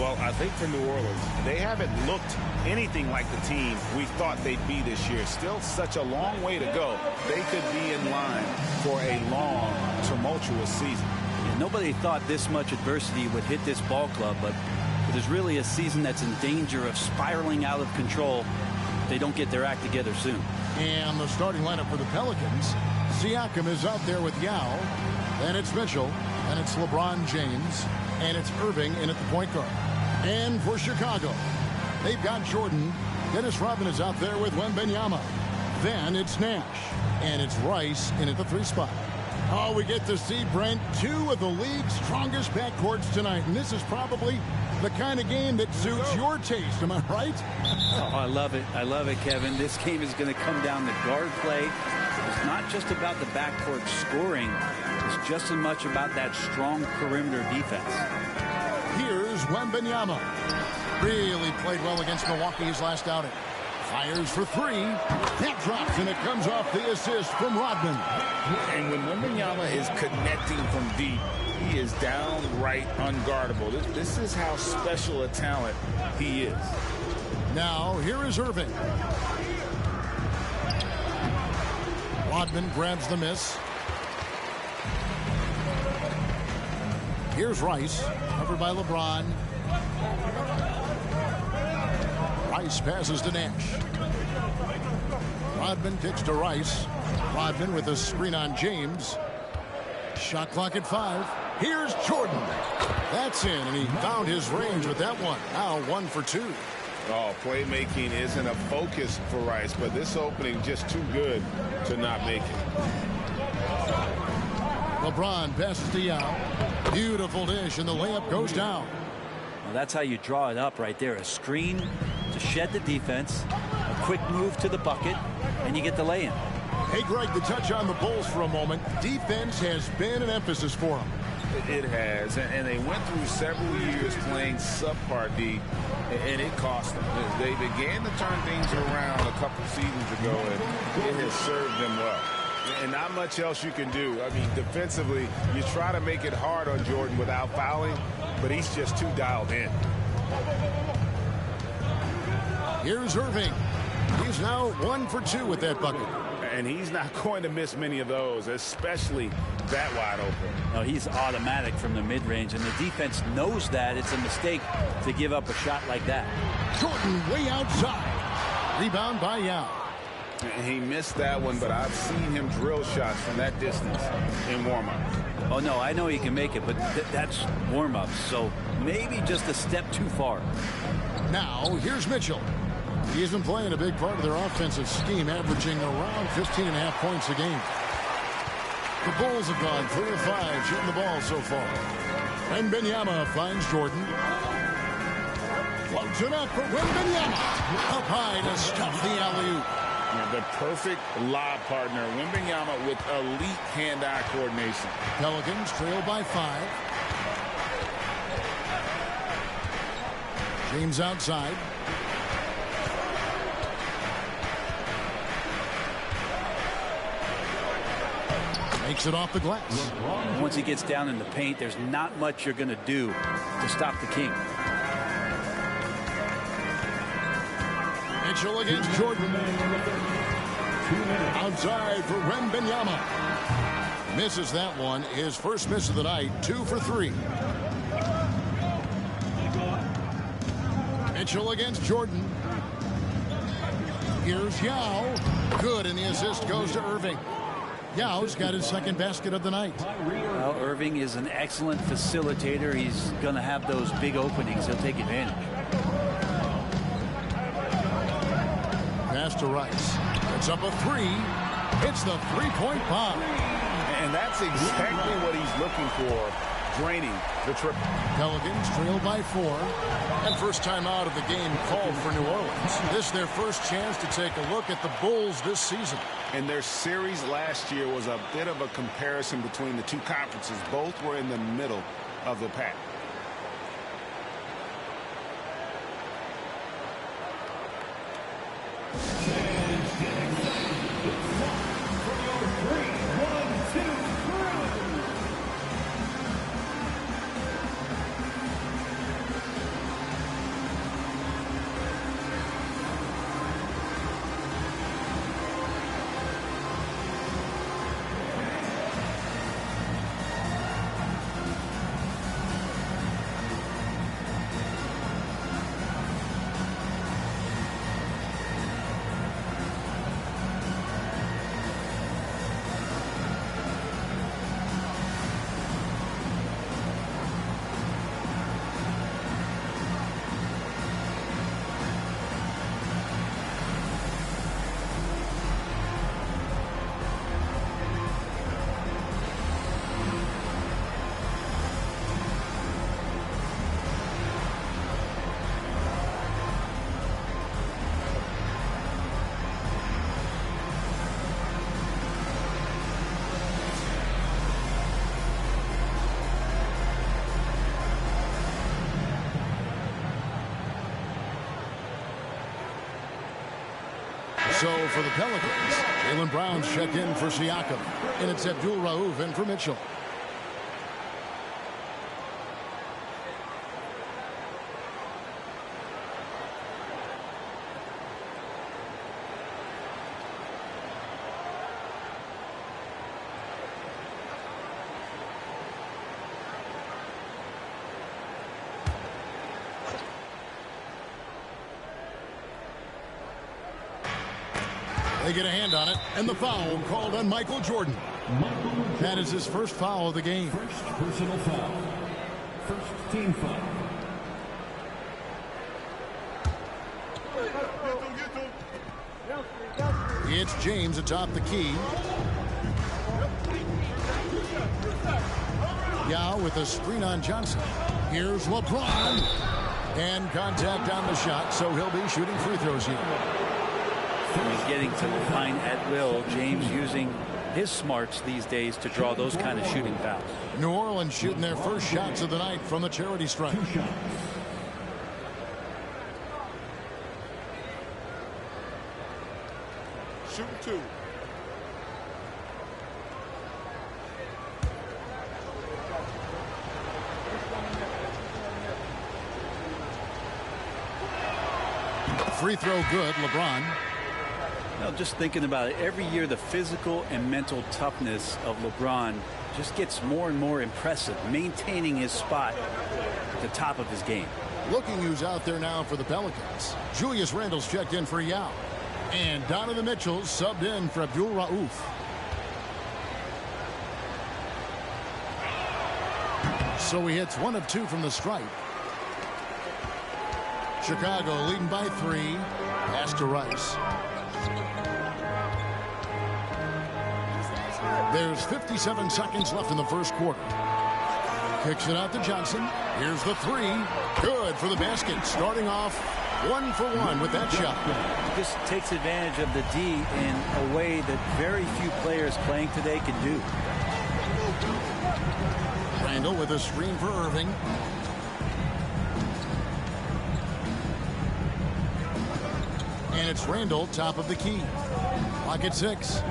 Well, I think for New Orleans, they haven't looked anything like the team we thought they'd be this year. Still such a long way to go. They could be in line for a long, tumultuous season. Yeah, nobody thought this much adversity would hit this ball club, but it is really a season that's in danger of spiraling out of control if they don't get their act together soon. And the starting lineup for the Pelicans, Siakam is out there with Yao, and it's Mitchell, and it's LeBron James, and it's Irving in at the point guard. And for Chicago, they've got Jordan. Dennis Rodman is out there with Wembanyama. Then it's Nash, and it's Rice in at the 3 spot. Oh, we get to see, Brent, 2 of the league's strongest backcourts tonight, and this is probably the kind of game that suits your taste. Am I right? Oh, I love it. I love it, Kevin. This game is going to come down to guard play. It's not just about the backcourt scoring. It's just as much about that strong perimeter defense. Here's Wembanyama. Really played well against Milwaukee his last outing. Fires for 3. That drops, and it comes off the assist from Rodman. And when Wembanyama is connecting from deep, he is downright unguardable. This is how special a talent he is. Now, here is Irving. Rodman grabs the miss. Here's Rice, covered by LeBron. Rice passes to Nash. Rodman kicks to Rice. Rodman with a screen on James. Shot clock at 5. Here's Jordan. That's in, and he found his range with that one. Now 1 for 2. Oh, playmaking isn't a focus for Rice, but this opening just too good to not make it. LeBron passes to Yao. Beautiful dish, and the layup goes down. Well, that's how you draw it up right there. A screen to shed the defense, a quick move to the bucket, and you get the lay-in. Hey, Greg, to touch on the Bulls for a moment, defense has been an emphasis for them. It has, and they went through several years playing subpar D, and it cost them. They began to turn things around a couple seasons ago, and it has served them well. And not much else you can do. I mean, defensively, you try to make it hard on Jordan without fouling, but he's just too dialed in. Here's Irving. He's now 1 for 2 with that bucket. And he's not going to miss many of those, especially that wide open. No, he's automatic from the mid-range, and the defense knows that it's a mistake to give up a shot like that. Jordan way outside. Rebound by Yao. He missed that one, but I've seen him drill shots from that distance in warm-ups. Oh, no, I know he can make it, but that's warm-ups, so maybe just a step too far. Now, here's Mitchell. He's been playing a big part of their offensive scheme, averaging around 15.5 points a game. The Bulls have gone 3 of 5 shooting the ball so far. And Wembanyama finds Jordan. Floats it up for Wembanyama. Up high to stuff the alley-oop. The perfect lob partner, Wembanyama, with elite hand-eye coordination. Pelicans trail by 5. James outside. Makes it off the glass. Once he gets down in the paint, there's not much you're going to do to stop the King. Mitchell against Jordan. Outside for Wembanyama. Misses that one. His first miss of the night. 2 for 3. Mitchell against Jordan. Here's Yao. Good, and the assist goes to Irving. Yao's got his second basket of the night. Well, Irving is an excellent facilitator. He's going to have those big openings. He'll take advantage. Pass to Rice. It's up a 3. It's the three-point bomb. And that's exactly what he's looking for, draining the triple. Pelicans trail by 4. And first time out of the game called for New Orleans. This is their first chance to take a look at the Bulls this season. And their series last year was a bit of a comparison between the two conferences. Both were in the middle of the pack. So for the Pelicans, Jaylen Brown's checked in for Siakam. And it's Abdul Rauf in for Mitchell. They get a hand on it, and the foul called on Michael Jordan. That is his first foul of the game. First personal foul. First team foul. It's James atop the key. Yao with a screen on Johnson. Here's LeBron. And contact on the shot, so he'll be shooting free throws here. He's getting to the line at will. James using his smarts these days to draw those kind of shooting fouls. New Orleans shooting their first shots of the night from the charity stripe. Shoot two. Free throw good, LeBron. Well, just thinking about it, every year the physical and mental toughness of LeBron just gets more and more impressive, maintaining his spot at the top of his game. Looking who's out there now for the Pelicans. Julius Randle's checked in for Yao. And Donovan Mitchell subbed in for Abdul Rauf. So he hits 1 of 2 from the stripe. Chicago leading by 3. Pass to Rice. There's 57 seconds left in the first quarter. Kicks it out to Johnson. Here's the 3. Good for the basket. Starting off 1 for 1 with that shot. Just takes advantage of the D in a way that very few players playing today can do. Randle with a screen for Irving. And it's Randle, top of the key. Clock at 6.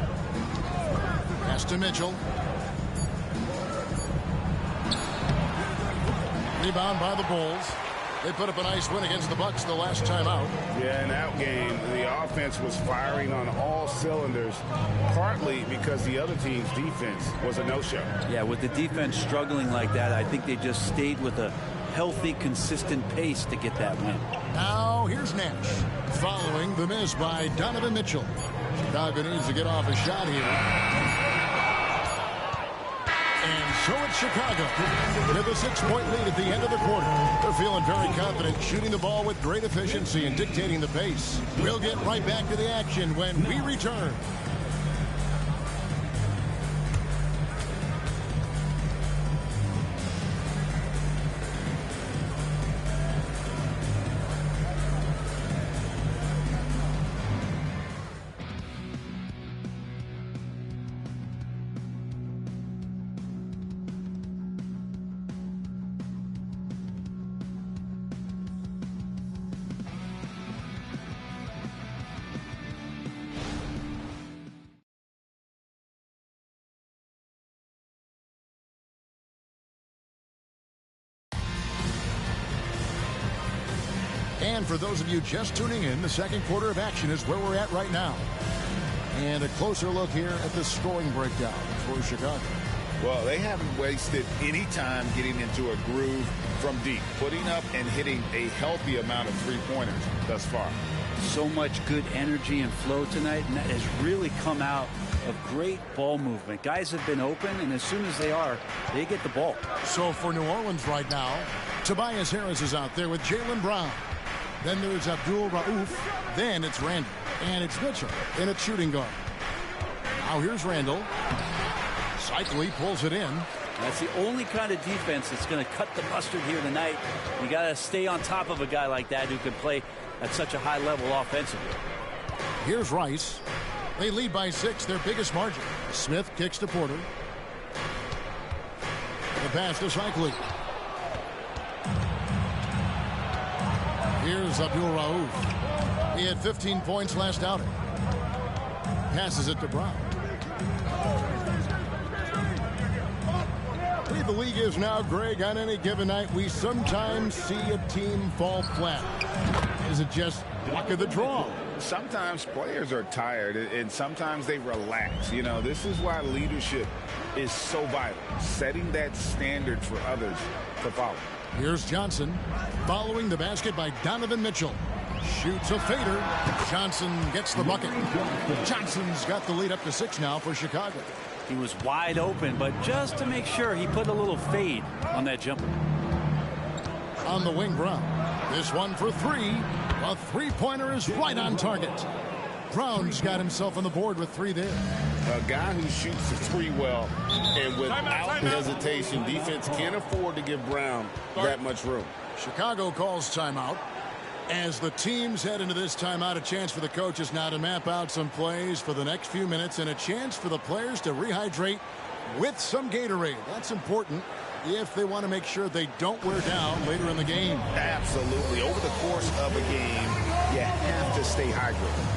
Pass to Mitchell. Rebound by the Bulls. They put up a nice win against the Bucks the last time out. Yeah, in that game, the offense was firing on all cylinders, partly because the other team's defense was a no-show. Yeah, with the defense struggling like that, I think they just stayed with a healthy, consistent pace to get that win. Now, here's Nash. Following the miss by Donovan Mitchell. Chicago needs to get off a shot here. And so it's Chicago with a 6-point lead at the end of the quarter. They're feeling very confident, shooting the ball with great efficiency and dictating the pace. We'll get right back to the action when we return. And for those of you just tuning in, the second quarter of action is where we're at right now. And a closer look here at the scoring breakdown for Chicago. Well, they haven't wasted any time getting into a groove from deep, putting up and hitting a healthy amount of three-pointers thus far. So much good energy and flow tonight, and that has really come out of great ball movement. Guys have been open, and as soon as they are, they get the ball. So for New Orleans right now, Tobias Harris is out there with Jaylen Brown. Then there's Abdul Rauf. Then it's Randle. And it's Mitchell in its shooting guard. Now here's Randle. Cycli pulls it in. That's the only kind of defense that's going to cut the mustard here tonight. You got to stay on top of a guy like that who can play at such a high level offensively. Here's Rice. They lead by 6, their biggest margin. Smith kicks to Porter. The pass to Cycli. Here's Abdul Rauf. He had 15 points last outing. Passes it to Brown. The way the league is now, Greg, on any given night, we sometimes see a team fall flat. Is it just luck of the draw? Sometimes players are tired, and sometimes they relax. You know, this is why leadership is so vital, setting that standard for others to follow. Here's Johnson, following the basket by Donovan Mitchell. Shoots a fader. Johnson gets the bucket. Johnson's got the lead up to 6 now for Chicago. He was wide open, but just to make sure, he put a little fade on that jumper. On the wing, Brown. This one for 3. A three-pointer is right on target. Brown's got himself on the board with 3 there. A guy who shoots the 3 well and without hesitation. Defense can't afford to give Brown that much room. Chicago calls timeout. As the teams head into this timeout, a chance for the coaches now to map out some plays for the next few minutes and a chance for the players to rehydrate with some Gatorade. That's important if they want to make sure they don't wear down later in the game. Absolutely. Over the course of a game, you have to stay hydrated.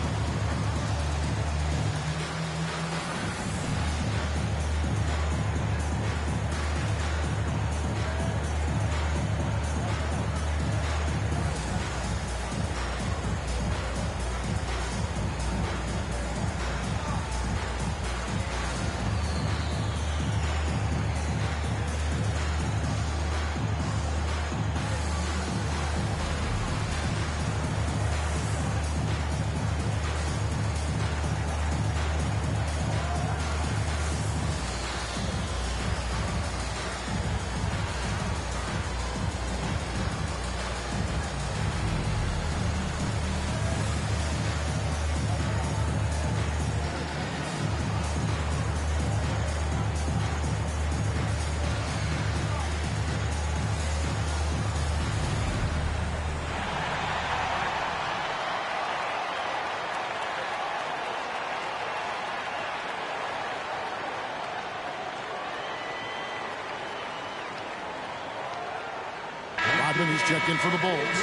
He's checked in for the Bulls.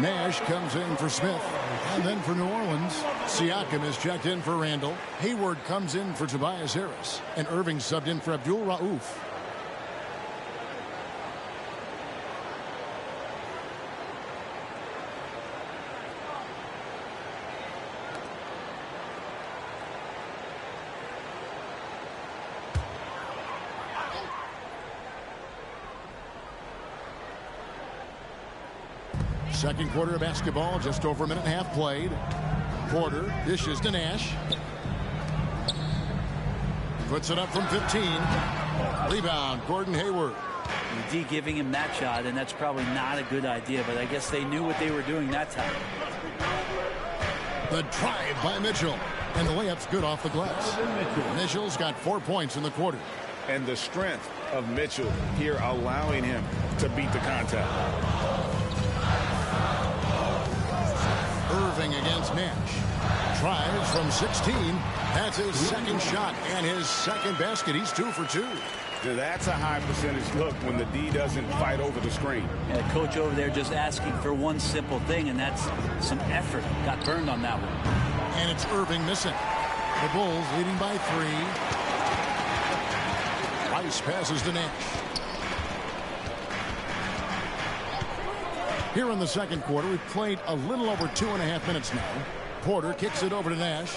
Nash comes in for Smith. And then for New Orleans, Siakam is checked in for Randall. Hayward comes in for Tobias Harris. And Irving subbed in for Abdul Rauf. Second quarter of basketball, just over a minute and a half played. Porter dishes to Nash. Puts it up from 15. Rebound, Gordon Hayward. The D giving him that shot, and that's probably not a good idea, but I guess they knew what they were doing that time. The drive by Mitchell. And the layup's good off the glass. Mitchell's got 4 points in the quarter. And the strength of Mitchell here allowing him to beat the contact. Irving against Nash. Drives from 16. That's his second shot and his second basket. He's 2 for 2. Now that's a high percentage look when the D doesn't fight over the screen. And the coach over there just asking for one simple thing, and that's some effort. Got burned on that one. And it's Irving missing. The Bulls leading by 3. Rice passes to Nash. Here in the second quarter, we've played a little over 2.5 minutes now. Porter kicks it over to Nash.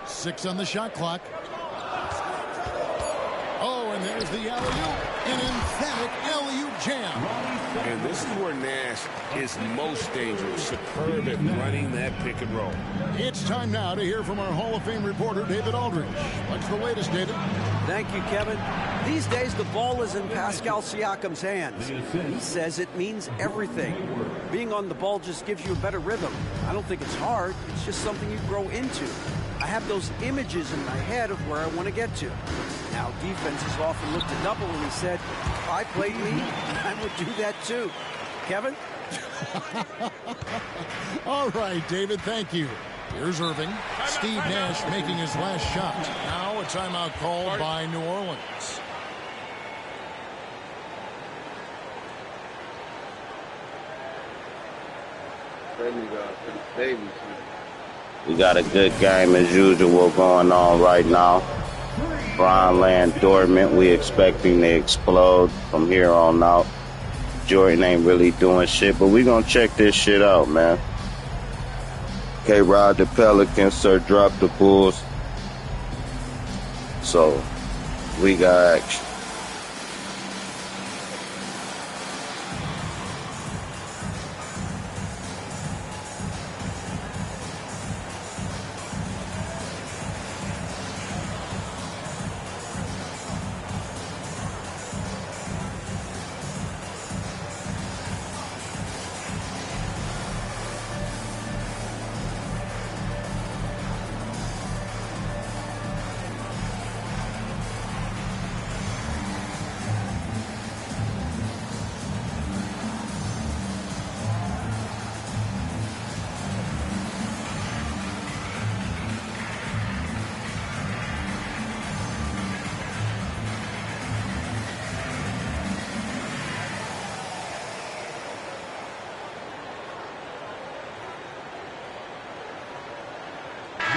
6 on the shot clock. Oh, and there's the alley-oop. An emphatic alley-oop jam. And this is where Nash is most dangerous. Superb at running that pick and roll. It's time now to hear from our Hall of Fame reporter, David Aldridge. What's the latest, David? Thank you, Kevin. These days, the ball is in Pascal Siakam's hands. He says it means everything. Being on the ball just gives you a better rhythm. I don't think it's hard. It's just something you grow into. I have those images in my head of where I want to get to. Now, defenses often look to double, and he said, if I played lead, I would do that too. Kevin? All right, David, thank you. Here's Irving. Steve Nash making his last shot. Now a timeout called by New Orleans. We got a good game as usual going on right now. Brownland Dortmund, we expecting to explode from here on out. Jordan ain't really doing shit, but we gonna check this shit out, man. Krod the Pelicans, SIRDROP the Bulls. So we got action.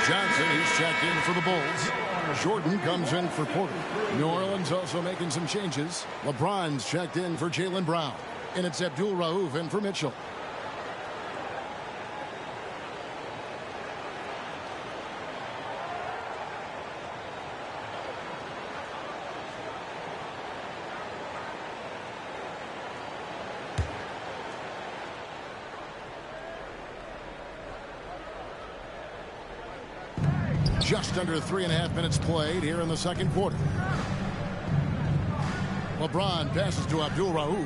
Johnson, he's checked in for the Bulls. Jordan comes in for Porter. New Orleans also making some changes. LeBron's checked in for Jaylen Brown. And it's Abdul Rauf in for Mitchell. Just under 3.5 minutes played here in the second quarter. LeBron passes to Abdul Rauf.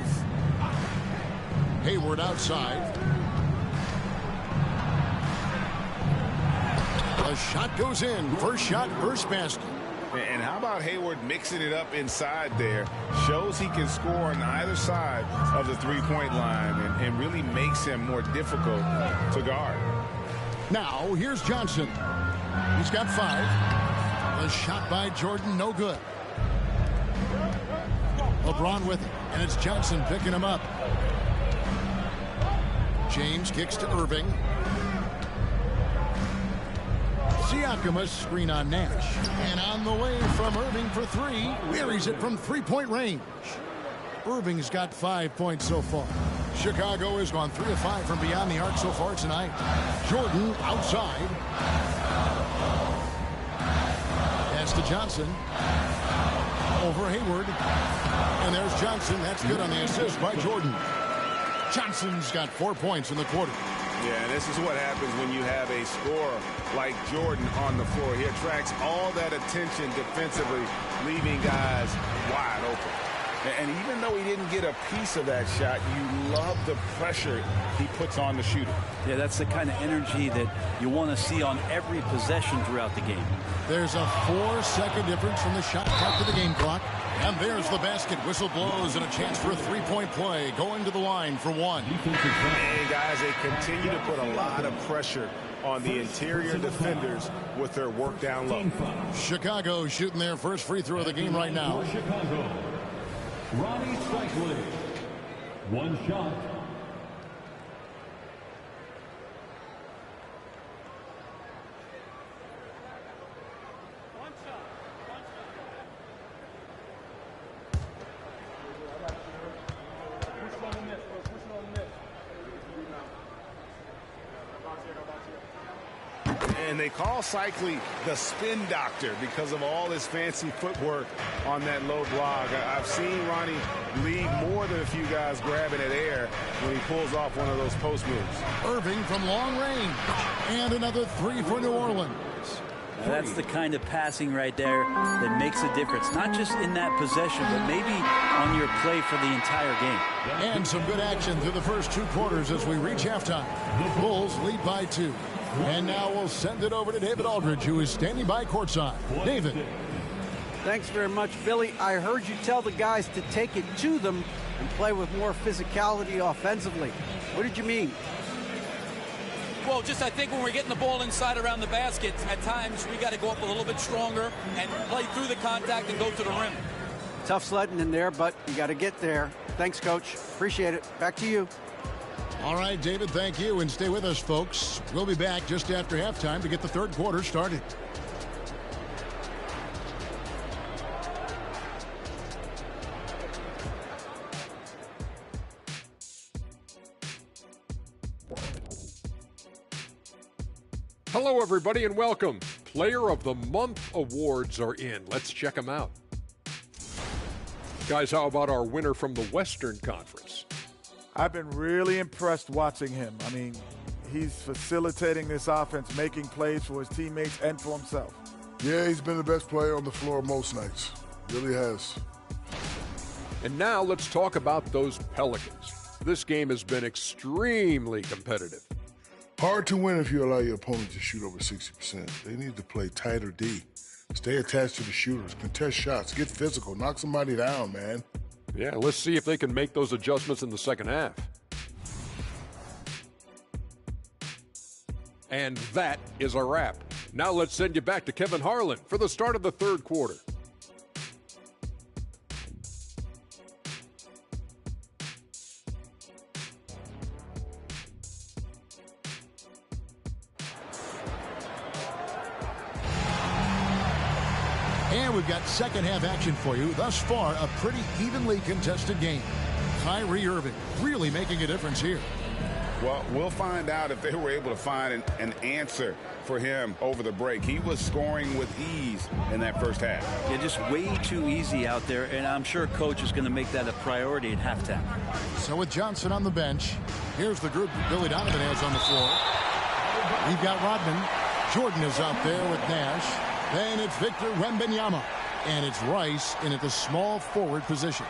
Hayward outside. The shot goes in. First shot, first basket. And how about Hayward mixing it up inside there? Shows he can score on either side of the three-point line and really makes him more difficult to guard. Now, here's Johnson. He's got 5. The shot by Jordan, no good. LeBron with it, and it's Johnson picking him up. James kicks to Irving. Siakam, a screen on Nash. And on the way from Irving for 3. Buries it from three-point range. Irving's got 5 points so far. Chicago has gone 3 of 5 from beyond the arc so far tonight. Jordan outside. Pass to Johnson. Over Hayward. And there's Johnson. That's good on the assist by Jordan. Johnson's got 4 points in the quarter. Yeah, and this is what happens when you have a scorer like Jordan on the floor. He attracts all that attention defensively, leaving guys wide open. And even though he didn't get a piece of that shot, you love the pressure he puts on the shooter. Yeah, that's the kind of energy that you want to see on every possession throughout the game. There's a 4-second difference from the shot clock to the game clock. And there's the basket. Whistle blows and a chance for a three-point play. Going to the line for 1. And guys, they continue to put a lot of pressure on the interior defenders with their work down low. Chicago shooting their first free throw of the game right now. Chicago, Ronnie Cycling. 1 shot. And they call Cycling the spin doctor because of all his fancy footwork on that low block. I've seen Ronnie lead more than a few guys grabbing at air when he pulls off one of those post moves. Irving from long range. And another 3 for New Orleans. Now that's the kind of passing right there that makes a difference, not just in that possession, but maybe on your play for the entire game. And some good action through the first 2 quarters as we reach halftime. The Bulls lead by 2. And now we'll send it over to David Aldridge, who is standing by courtside. David. Thanks very much, Billy. I heard you tell the guys to take it to them and play with more physicality offensively. What did you mean? Well, just I think when we're getting the ball inside around the basket, at times we got to go up a little bit stronger and play through the contact and go to the rim. Tough sledding in there, but you got to get there. Thanks, Coach. Appreciate it. Back to you. All right, David, thank you. And stay with us, folks. We'll be back just after halftime to get the third quarter started. Hello, everybody, and welcome. Player of the Month awards are in. Let's check them out. Guys, how about our winner from the Western Conference? I've been really impressed watching him. I mean, he's facilitating this offense, making plays for his teammates and for himself. Yeah, he's been the best player on the floor most nights. Really has. And now let's talk about those Pelicans. This game has been extremely competitive. Hard to win if you allow your opponent to shoot over 60%. They need to play tighter D. Stay attached to the shooters, contest shots, get physical, knock somebody down, man. Yeah, let's see if they can make those adjustments in the second half. And that is a wrap. Now let's send you back to Kevin Harlan for the start of the third quarter. And we've got second half action for you. Thus far, a pretty evenly contested game. Kyrie Irving really making a difference here. Well, we'll find out if they were able to find an answer for him over the break. He was scoring with ease in that first half. Yeah, just way too easy out there, and I'm sure Coach is going to make that a priority at halftime. So with Johnson on the bench, here's the group that Billy Donovan has on the floor. We've got Rodman. Jordan is out there with Nash. Then it's Victor Wembanyama. And it's Rice in at the small forward position.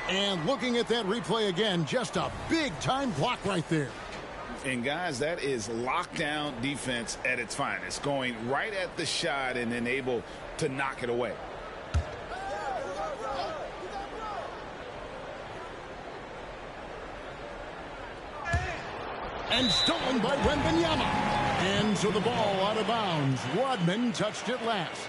And looking at that replay again, just a big-time block right there. And, guys, that is lockdown defense at its finest, going right at the shot and then able to knock it away. And stolen by Wembanyama. And so the ball out of bounds. Rodman touched it last.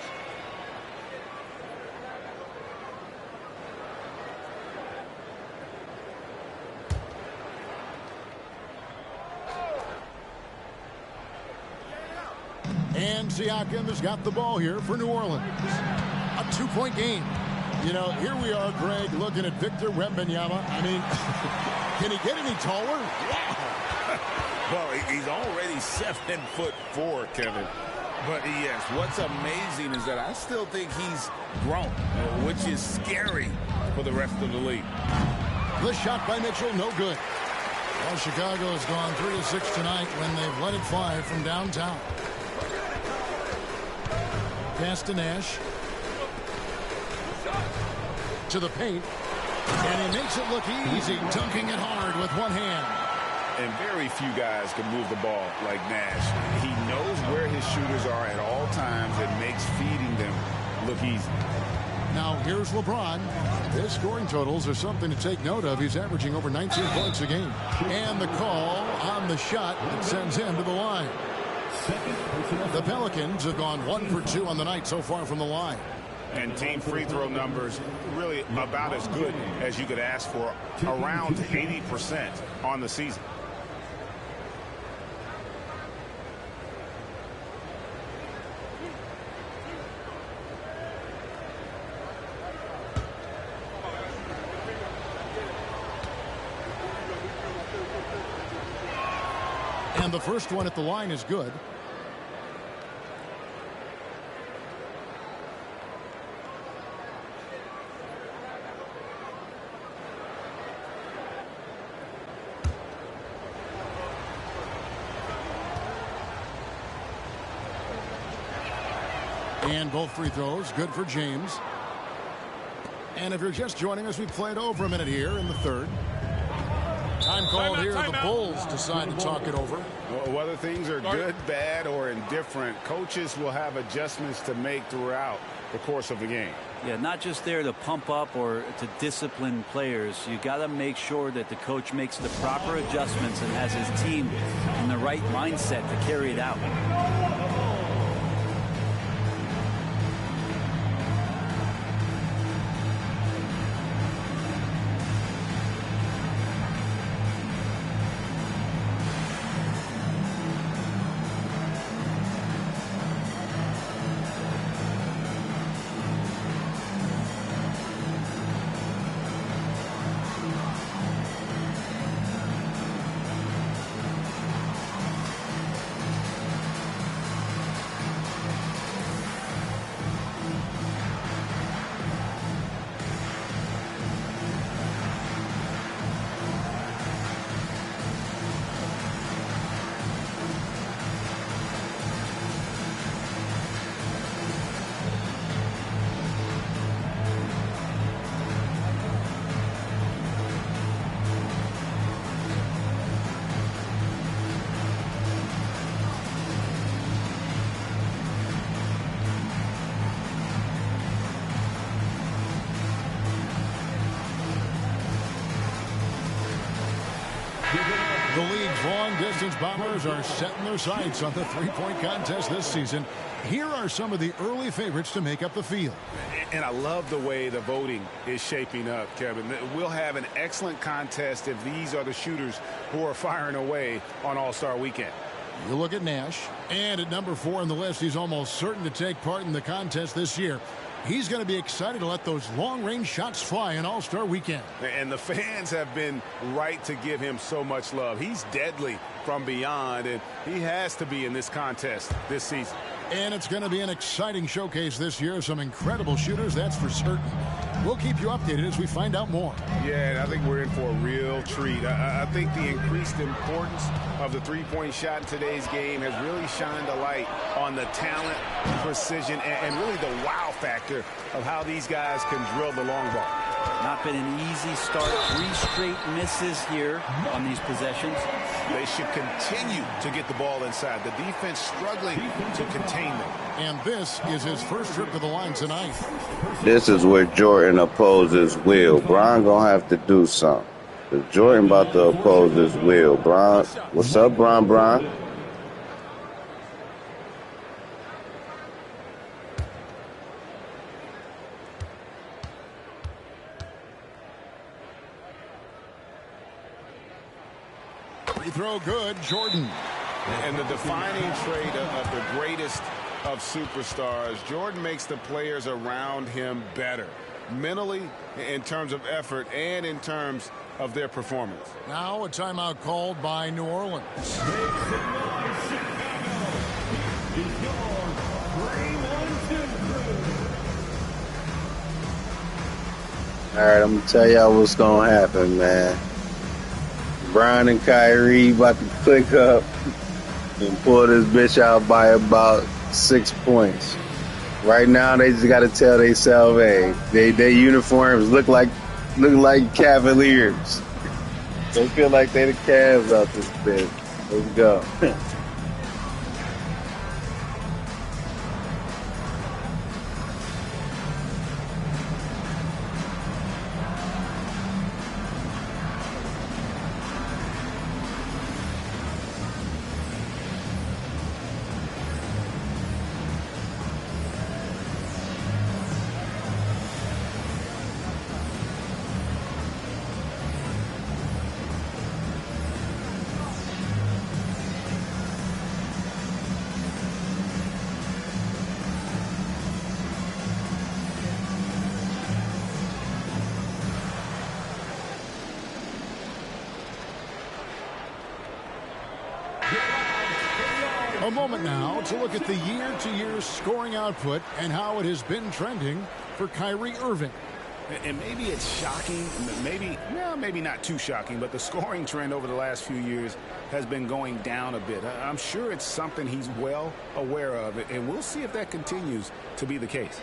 And Siakam has got the ball here for New Orleans. A two-point game. You know, here we are, Greg, looking at Victor Wembanyama. I mean, can he get any taller? Wow. Well, he's already 7'4", Kevin. But, yes, what's amazing is that I still think he's grown, which is scary for the rest of the league. The shot by Mitchell, no good. Well, Chicago has gone 3 of 6 tonight when they've let it fly from downtown. Pass to Nash. To the paint. And he makes it look easy, dunking it hard with one hand. And very few guys can move the ball like Nash. He knows where his shooters are at all times and makes feeding them look easy. Now here's LeBron. His scoring totals are something to take note of. He's averaging over 19 points a game. And the call on the shot that sends him to the line. The Pelicans have gone 1 for 2 on the night so far from the line. And team free throw numbers really about as good as you could ask for, around 80% on the season. And the first one at the line is good. And both free throws good for James. And if you're just joining us, we played over a minute here in the third. Time called here. The Bulls decide to talk it over. Well, whether things are good, bad, or indifferent, coaches will have adjustments to make throughout the course of the game. Yeah, not just there to pump up or to discipline players. You got to make sure that the coach makes the proper adjustments and has his team in the right mindset to carry it out. The league's long-distance bombers are setting their sights on the three-point contest this season. Here are some of the early favorites to make up the field. And I love the way the voting is shaping up, Kevin. We'll have an excellent contest if these are the shooters who are firing away on All-Star Weekend. You look at Nash, and at number 4 on the list, he's almost certain to take part in the contest this year. He's going to be excited to let those long-range shots fly in All-Star Weekend. And the fans have been right to give him so much love. He's deadly from beyond, and he has to be in this contest this season. And it's going to be an exciting showcase this year. Some incredible shooters, that's for certain. We'll keep you updated as we find out more. Yeah, and I think we're in for a real treat. I think the increased importance of the three-point shot in today's game has really shined a light on the talent, precision, and really the wow factor of how these guys can drill the long ball. Not been an easy start. 3 straight misses here on these possessions. They should continue to get the ball inside. The defense struggling to contain them. And this is his first trip to the line tonight. This is where Jordan opposes Will. Bron gonna have to do something. Jordan about to oppose his will. Bron, what's up, Bron? Free throw good, Jordan. And the defining trait of the greatest of superstars, Jordan makes the players around him better. Mentally, in terms of effort, and in terms of their performance. Now a timeout called by New Orleans. All right, I'm going to tell y'all what's going to happen, man. Brian and Kyrie about to click up and pull this bitch out by about 6 points. Right now, they just got to tell themselves, hey, their uniforms look like Cavaliers. They feel like they the Cavs out this bitch. Let's go. A moment now to look at the year-to-year scoring output and how it has been trending for Kyrie Irving. And maybe it's shocking, maybe not too shocking, but the scoring trend over the last few years has been going down a bit. I'm sure it's something he's well aware of, and we'll see if that continues to be the case.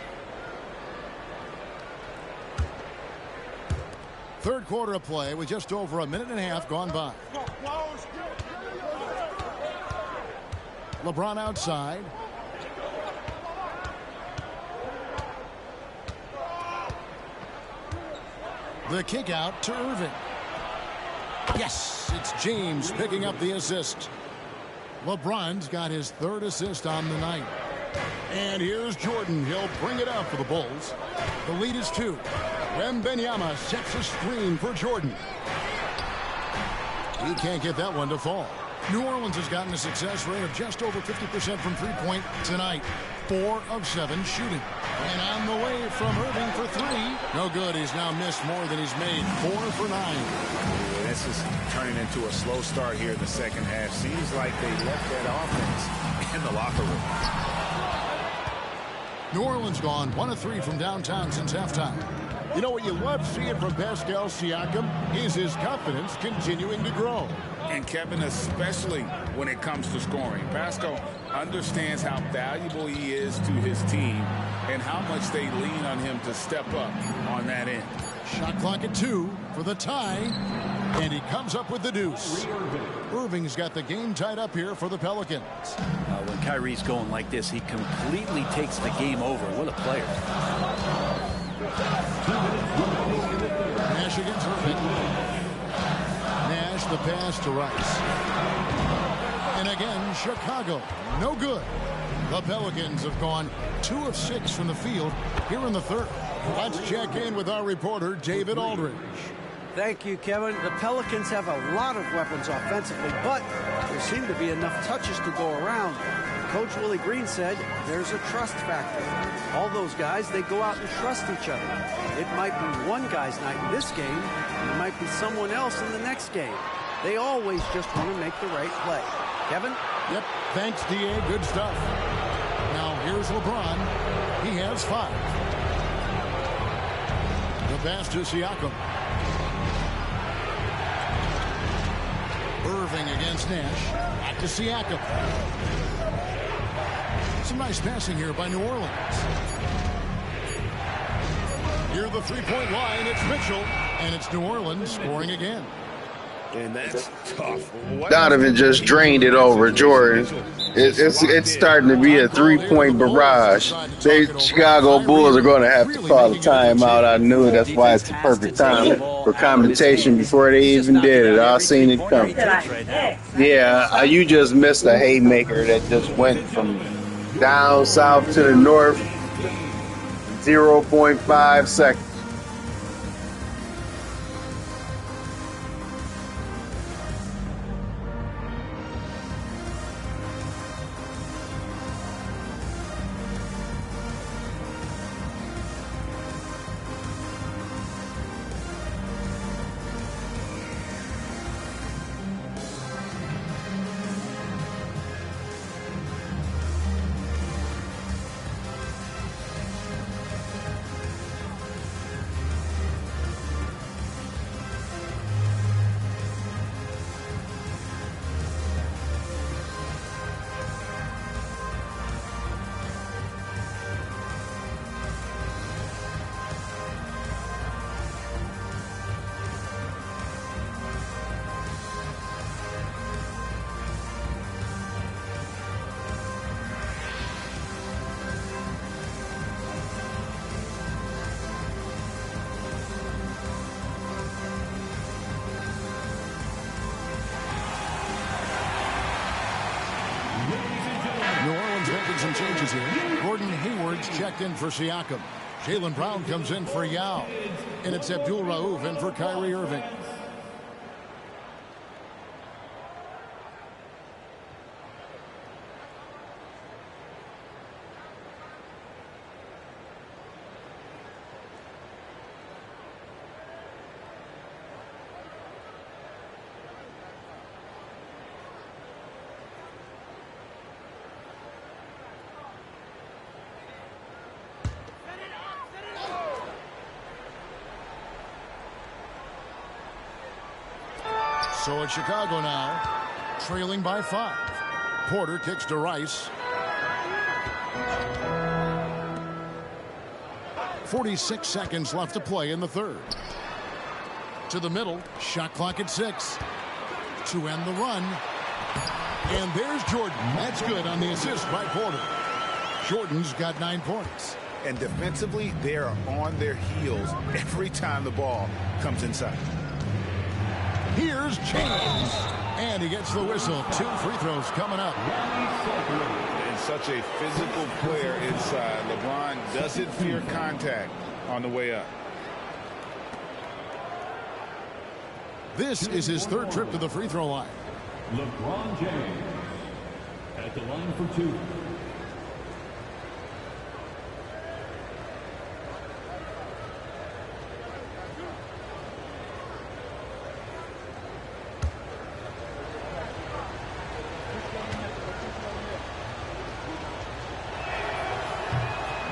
Third quarter of play with just over a minute and a half gone by. LeBron outside. The kick out to Irving. Yes, it's James picking up the assist. LeBron's got his 3rd assist on the night. And here's Jordan. He'll bring it up for the Bulls. The lead is 2. Wembanyama sets a screen for Jordan. He can't get that one to fall. New Orleans has gotten a success rate of just over 50% from three-point tonight. 4 of 7 shooting. And on the way from Irving for 3. No good. He's now missed more than he's made. 4 for 9. Yeah, this is turning into a slow start here in the second half. Seems like they left that offense in the locker room. New Orleans gone 1 of 3 from downtown since halftime. You know what you love seeing from Pascal Siakam is his confidence continuing to grow. And Kevin, especially when it comes to scoring. Pascal understands how valuable he is to his team and how much they lean on him to step up on that end. Shot clock at 2 for the tie. And he comes up with the deuce. Irving's got the game tied up here for the Pelicans. When Kyrie's going like this, he completely takes the game over. What a player. Nash against Irving. Nash the pass to Rice. And again, Chicago, no good. The Pelicans have gone 2 of 6 from the field here in the third. Let's check in with our reporter, David Aldridge. Thank you, Kevin. The Pelicans have a lot of weapons offensively, but there seem to be enough touches to go around. Coach Willie Green said there's a trust factor. All those guys, they go out and trust each other. It might be one guy's night in this game, and it might be someone else in the next game. They always just want to make the right play. Kevin? Yep, thanks, D.A. Good stuff. Now here's LeBron. He has 5. The pass to Siakam. Irving against Nash. Back to Siakam. Some nice passing here by New Orleans. Near the three-point line, it's Mitchell. And it's New Orleans scoring again. And that's tough. Donovan just drained it over Jordan. It's starting to be a 3-point barrage. Chicago Bulls are going to have to call a timeout. I knew it. That's why it's the perfect time for commentation before they even did it. I seen it coming. Yeah, you just missed a haymaker that just went from down south to the north. 0.5 seconds. Some changes here. Gordon Hayward's checked in for Siakam. Jaylen Brown comes in for Yao. And it's Abdul Rauf in for Kyrie Irving. So it's Chicago now, trailing by 5. Porter kicks to Rice. 46 seconds left to play in the third. To the middle, shot clock at 6. To end the run. And there's Jordan. That's good on the assist by Porter. Jordan's got 9 points. And defensively, they are on their heels every time the ball comes inside. Here's James. And he gets the whistle. 2 free throws coming up. And such a physical player inside. LeBron doesn't fear contact on the way up. This is his 3rd trip to the free throw line. LeBron James at the line for 2.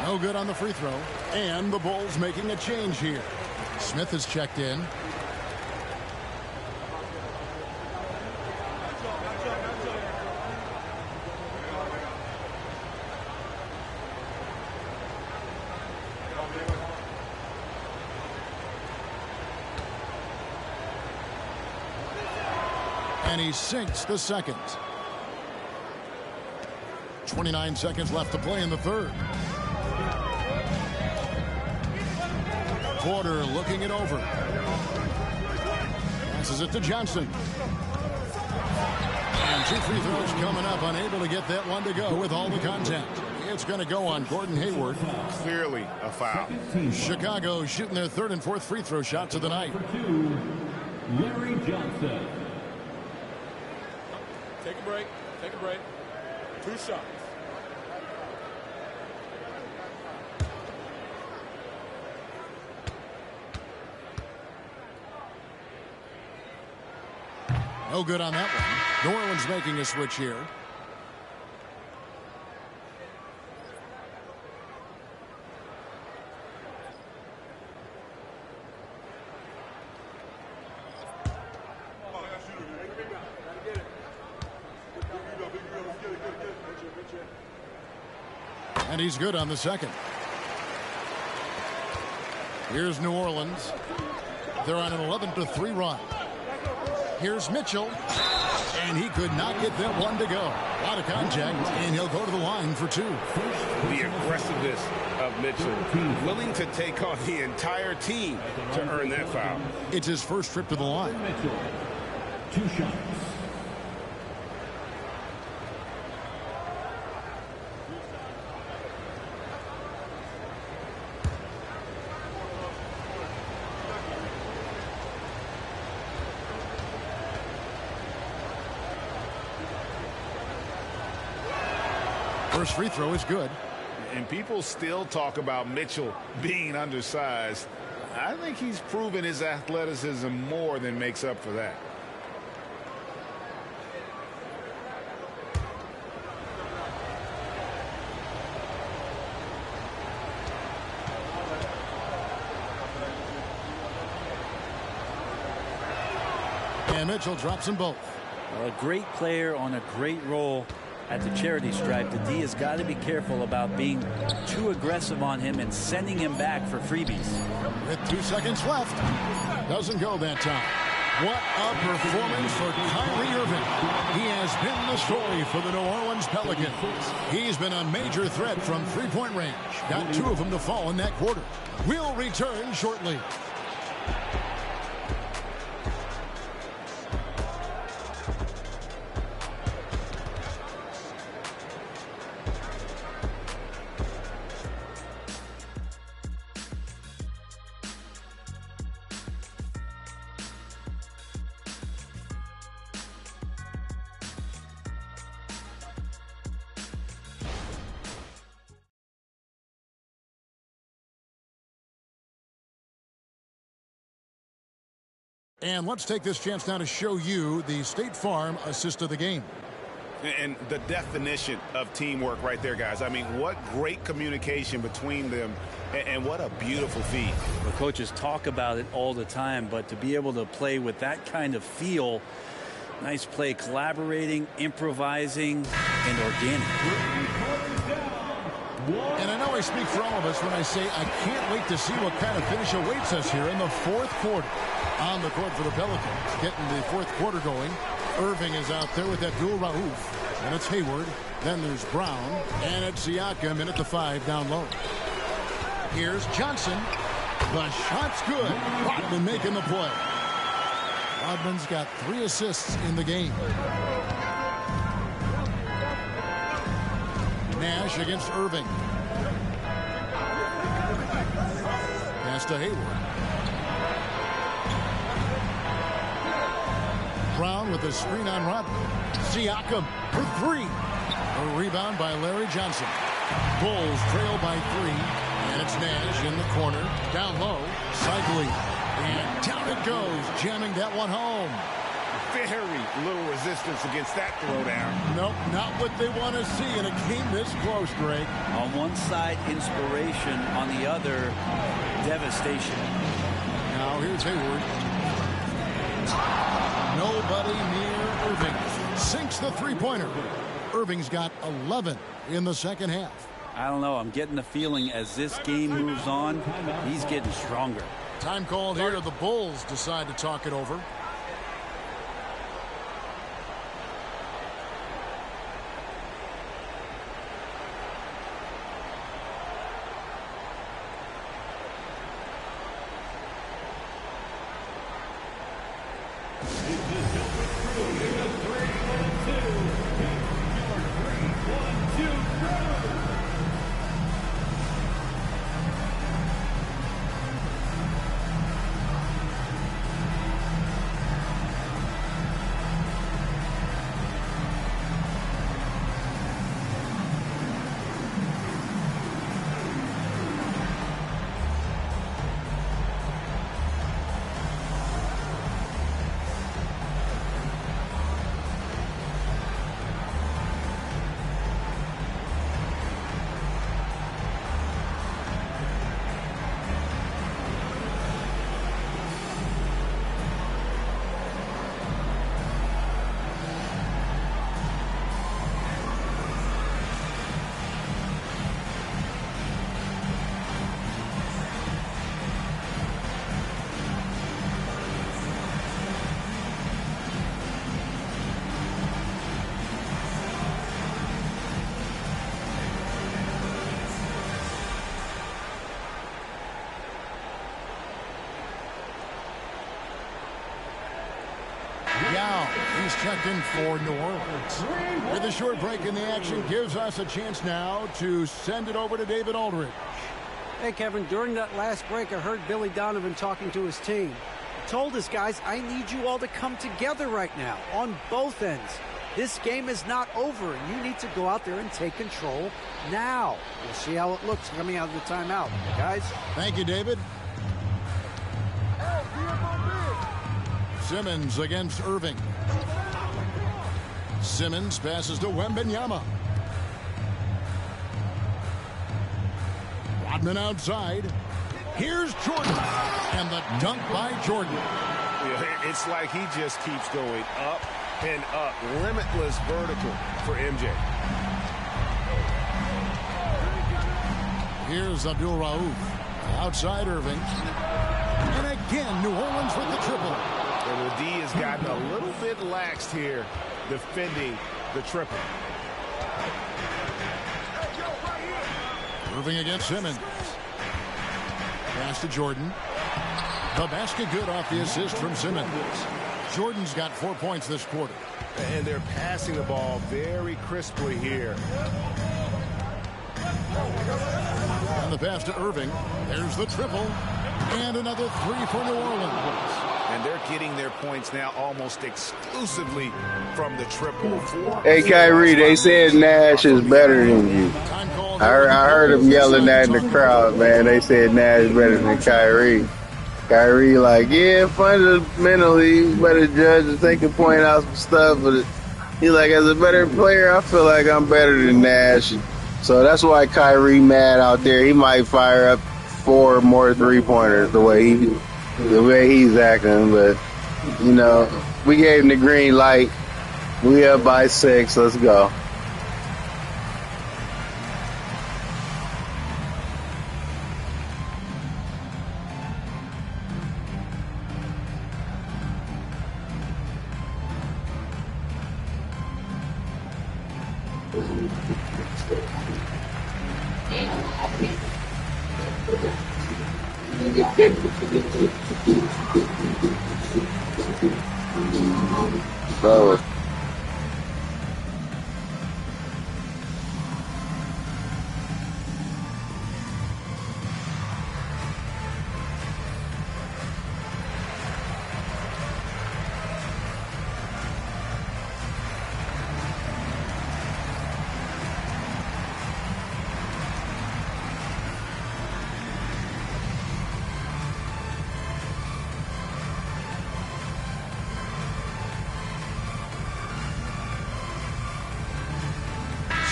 No good on the free throw. And the Bulls making a change here. Smith is checked in. And he sinks the second. 29 seconds left to play in the third. Porter looking it over. Passes it to Johnson. And 2 free throws coming up. Unable to get that one to go with all the contact. It's going to go on Gordon Hayward. Clearly a foul. Chicago shooting their 3rd and 4th free throw shots of the night. Larry Johnson. Take a break. Take a break. 2 shots. No good on that one. New Orleans making a switch here. And he's good on the second. Here's New Orleans. They're on an 11-3 run. Here's Mitchell. And he could not get that one to go. A lot of contact, and he'll go to the line for 2. The aggressiveness of Mitchell, willing to take on the entire team to earn that foul. It's his first trip to the line. Mitchell. 2 shots. First free throw is good. And people still talk about Mitchell being undersized. I think he's proven his athleticism more than makes up for that. And Mitchell drops them both. Well, a great player on a great role at the charity stripe. The D has got to be careful about being too aggressive on him and sending him back for freebies. With 2 seconds left. Doesn't go that time. What a performance for Kyrie Irving. He has been the story for the New Orleans Pelicans. He's been a major threat from 3-point range. Got 2 of them to fall in that quarter. We'll return shortly. And let's take this chance now to show you the State Farm assist of the game. And the definition of teamwork right there, guys. I mean, what great communication between them, and what a beautiful feat. The coaches talk about it all the time, but to be able to play with that kind of feel, nice play, collaborating, improvising, and organic. And I know I speak for all of us when I say I can't wait to see what kind of finish awaits us here in the 4th quarter. On the court for the Pelicans, getting the 4th quarter going. Irving is out there with Abdul Rauf. And it's Hayward. Then there's Brown. And it's Siakam in at the 5 down low. Here's Johnson. The shot's good. Rodman making the play. Rodman's got 3 assists in the game. Nash against Irving. Pass to Hayward. Brown with a screen on Rodman. Siakam for 3. A rebound by Larry Johnson. Bulls trail by 3. And it's Nash in the corner. Down low. Cycling. And down it goes. Jamming that one home. Very little resistance against that throwdown. Nope, not what they want to see in a game this close, Greg. On one side, inspiration. On the other, devastation. Now here's Hayward. Nobody near Irving. Sinks the 3-pointer. Irving's got 11 in the second half. I don't know. I'm getting the feeling as this game moves on, he's getting stronger. Time called here. The Bulls decide to talk it over. Yao, he's checked in for New Orleans. With a short break in the action, gives us a chance now to send it over to David Aldridge. Hey, Kevin, during that last break, I heard Billy Donovan talking to his team. He told his guys, I need you all to come together right now on both ends. This game is not over, and you need to go out there and take control now. We'll see how it looks coming out of the timeout. Guys? Thank you, David. Simmons against Irving. Simmons passes to Wembanyama. Rodman outside. Here's Jordan. And the dunk by Jordan. Yeah, it's like he just keeps going up and up. Limitless vertical for MJ. Here's Abdul Rauf. Outside Irving. And again, New Orleans with the triple. And the D has gotten a little bit laxed here defending the triple. Irving against Simmons. Pass to Jordan. The basket good off the assist from Simmons. Jordan's got 4 points this quarter. And they're passing the ball very crisply here. And the pass to Irving. There's the triple. And another three for New Orleans. And they're getting their points now almost exclusively from the triple. Hey, Kyrie, they said Nash is better than you. I heard him yelling that in the crowd, man. They said Nash is better than Kyrie. Kyrie like, yeah, fundamentally, he's better judge and they can point out some stuff, but he's like, as a better player, I feel like I'm better than Nash. So that's why Kyrie mad out there. He might fire up 4 more three-pointers the way he's acting, but you know, we gave him the green light. We up by 6. Let's go. Bro.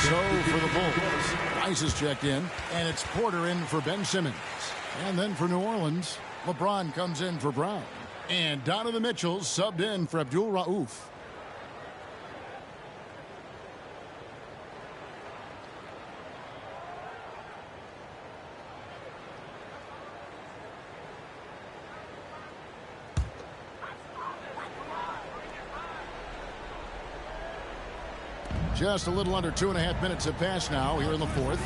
So for the Bulls, Rice is checked in, and it's Porter in for Ben Simmons. And then for New Orleans, LeBron comes in for Brown. And Donovan Mitchell subbed in for Abdul Rauf. Just a little under 2.5 minutes have passed now here in the fourth.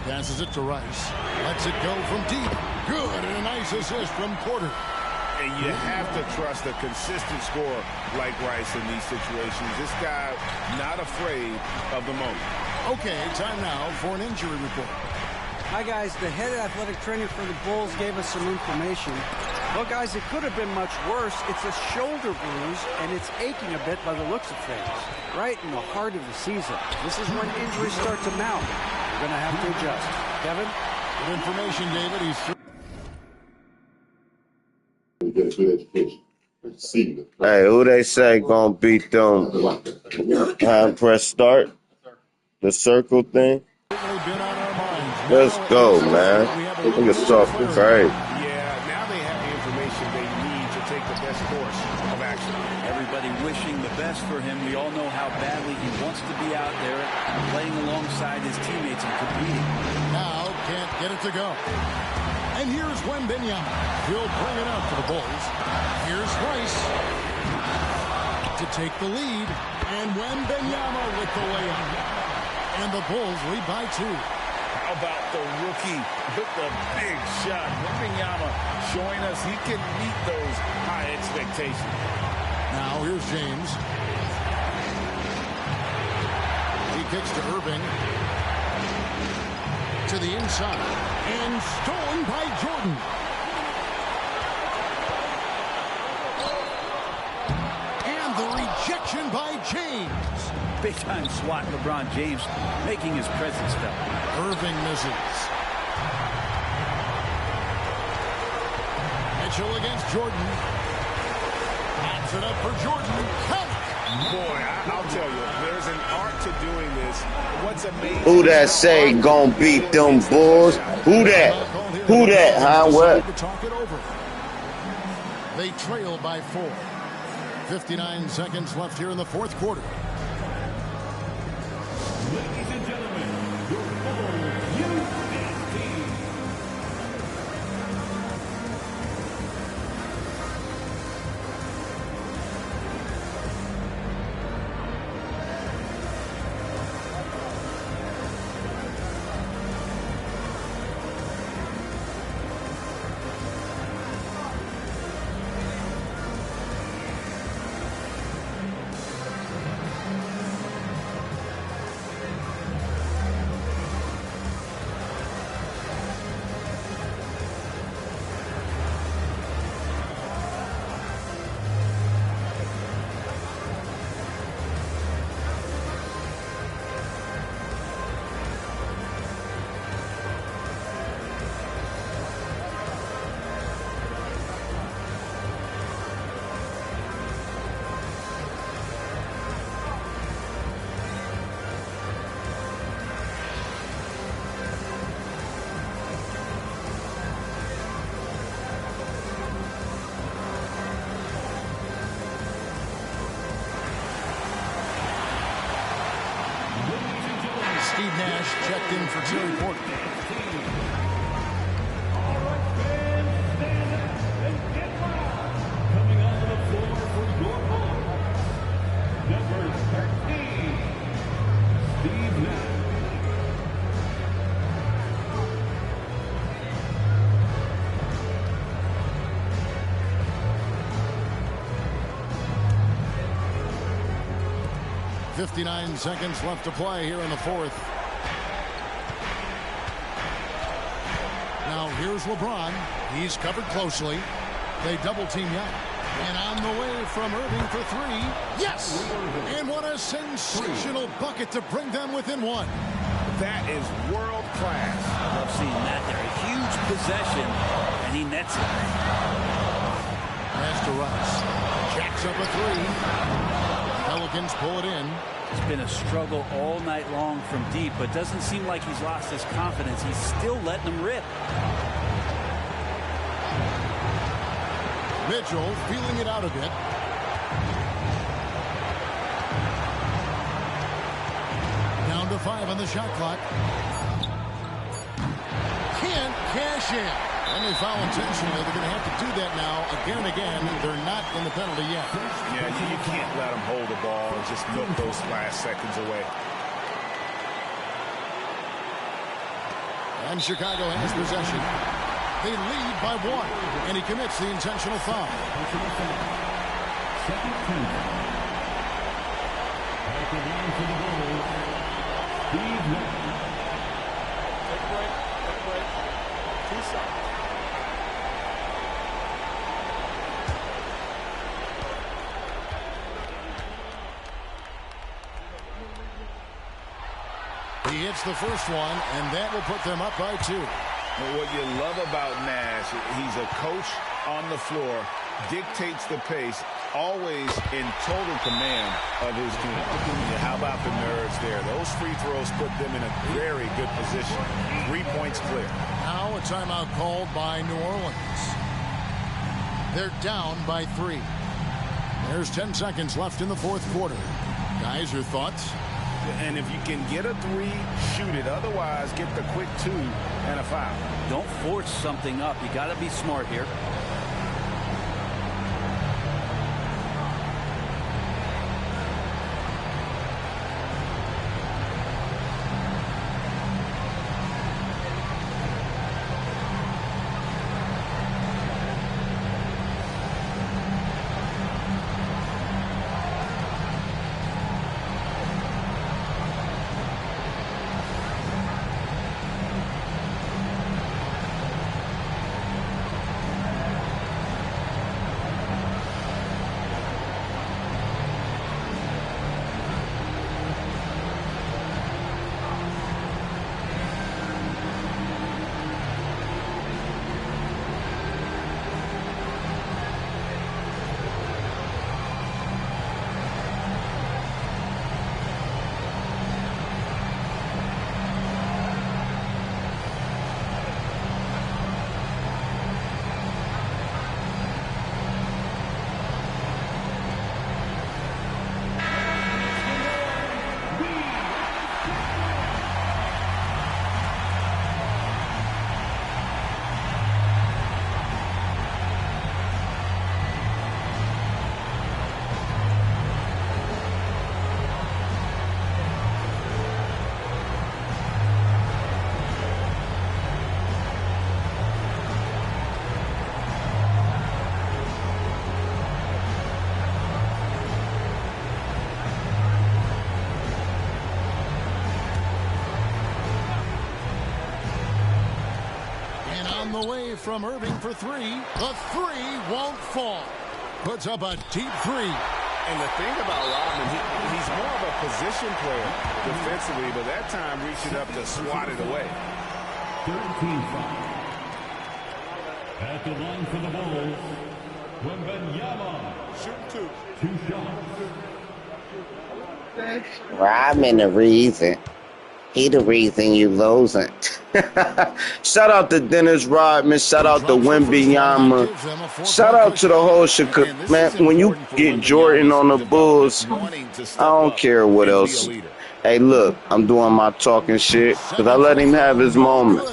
Passes it to Rice. Lets it go from deep. Good, and a nice assist from Porter. And you have to trust a consistent scorer like Rice in these situations. This guy not afraid of the moment. Okay, time now for an injury report. Hi, guys. The head athletic trainer for the Bulls gave us some information. Well, guys, it could have been much worse. It's a shoulder bruise, and it's aching a bit by the looks of things. Right in the heart of the season. This is when injuries start to mount. You're going to have to adjust. Kevin? Good information, David. Hey, who they say gonna beat them? Press start? The circle thing? Let's go, man. Look at soft great. Yeah, now they have the information they need to take the best course of action. Everybody wishing the best for him. We all know how badly he wants to be out there playing alongside his teammates and competing. Now can't get it to go. And here's Wembanyama. He'll bring it up for the Bulls. Here's Rice to take the lead. And Wembanyama with the layup. And the Bulls lead by 2. How about the rookie with the big shot? Wembanyama showing us he can meet those high expectations. Now here's James. He kicks to Irving. To the inside. And stolen by Jordan. And the rejection by James. Big-time swat, LeBron James making his presence felt. Irving misses. Mitchell against Jordan. Adds it up for Jordan. Count. Boy, I'll tell you, there's an art to doing this. What's amazing... Who that say gonna beat them Bulls? Who that? Who that, huh? What? Talk it over. They trail by 4. 59 seconds left here in the fourth quarter. Ladies and gentlemen, your Bulls U.S. team. Steve Nash checked in for Terry Porter. Coming onto the floor for your Bulls, number 13, Steve Nash. .59 seconds left to play here in the fourth. Now here's LeBron. He's covered closely. They double team Young. And on the way from Irving for 3. Yes! And what a sensational bucket to bring them within 1. That is world class. I love seeing that there. A huge possession, and he nets it. Pass to Russ. Jacks up a 3. Pelicans pull it in. It's been a struggle all night long from deep, but doesn't seem like he's lost his confidence. He's still letting them rip. Mitchell feeling it out a bit. Down to 5 on the shot clock. Can't cash in. And they foul intentionally. They're going to have to do that now again and again. They're not in the penalty yet. Yeah, you can't let them hold the ball and just milk those last seconds away. And Chicago has possession. They lead by 1. And he commits the intentional foul. Second team. At the line for the Bulls, Steve Nash. Take a break. Take a break. 2 shots. He hits the first one, and that will put them up by 2. Well, what you love about Nash, he's a coach on the floor, dictates the pace, always in total command of his team. How about the nerves there? Those free throws put them in a very good position. 3 points clear. Now a timeout called by New Orleans. They're down by 3. There's 10 seconds left in the fourth quarter. Guys, your thoughts? And if you can get a 3, shoot it. Otherwise, get the quick 2 and a foul. Don't force something up. You got to be smart here. on the way from Irving for three. The three won't fall. Puts up a deep three. And the thing about Rodman, he's more of a position player defensively, but that time reaching up to swat it away. 13-5. At the line for the Bulls, Wembanyama. Shooting 2 shots. Rodman the reason. He the reason you losing. Shout out to Dennis Rodman. Shout out to Wembanyama. Shout out to the whole Chicago. Man, when you get Jordan on the Bulls, I don't care what else. Hey, look, I'm doing my talking shit because I let him have his moment.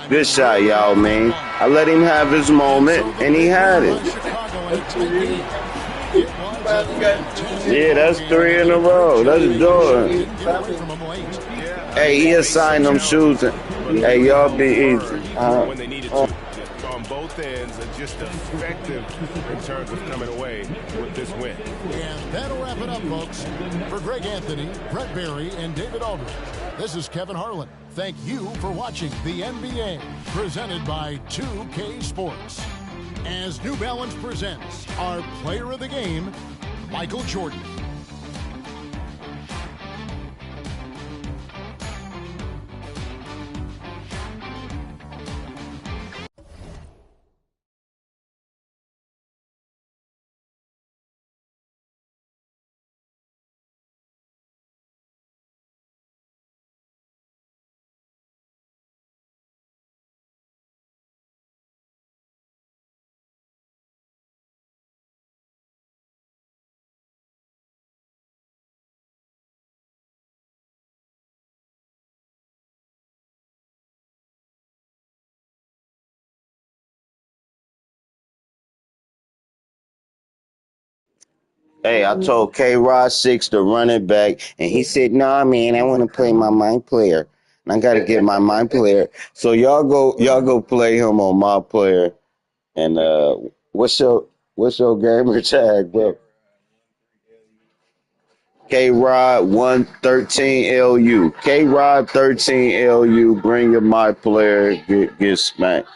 Good shot, y'all, man. I let him have his moment, and he had it. Yeah, that's 3 in a row. That's Jordan. Hey, he assigned them shoes. Hey, y'all be easy. When they needed to on both ends and just effective in terms of coming away with this win. And that'll wrap it up, folks. For Greg Anthony, Brett Barry, and David Aldridge, this is Kevin Harlan. Thank you for watching the NBA, presented by 2K Sports. As New Balance presents our player of the game, Michael Jordan. Hey, I told K-Rod 6 to run it back, and he said, "Nah, man, I want to play my mind player, and I got to get my mind player." So y'all go play him on my player. And what's your gamer tag, bro? K-Rod 113LU. K-Rod 13LU. Bring your my player. Get smacked.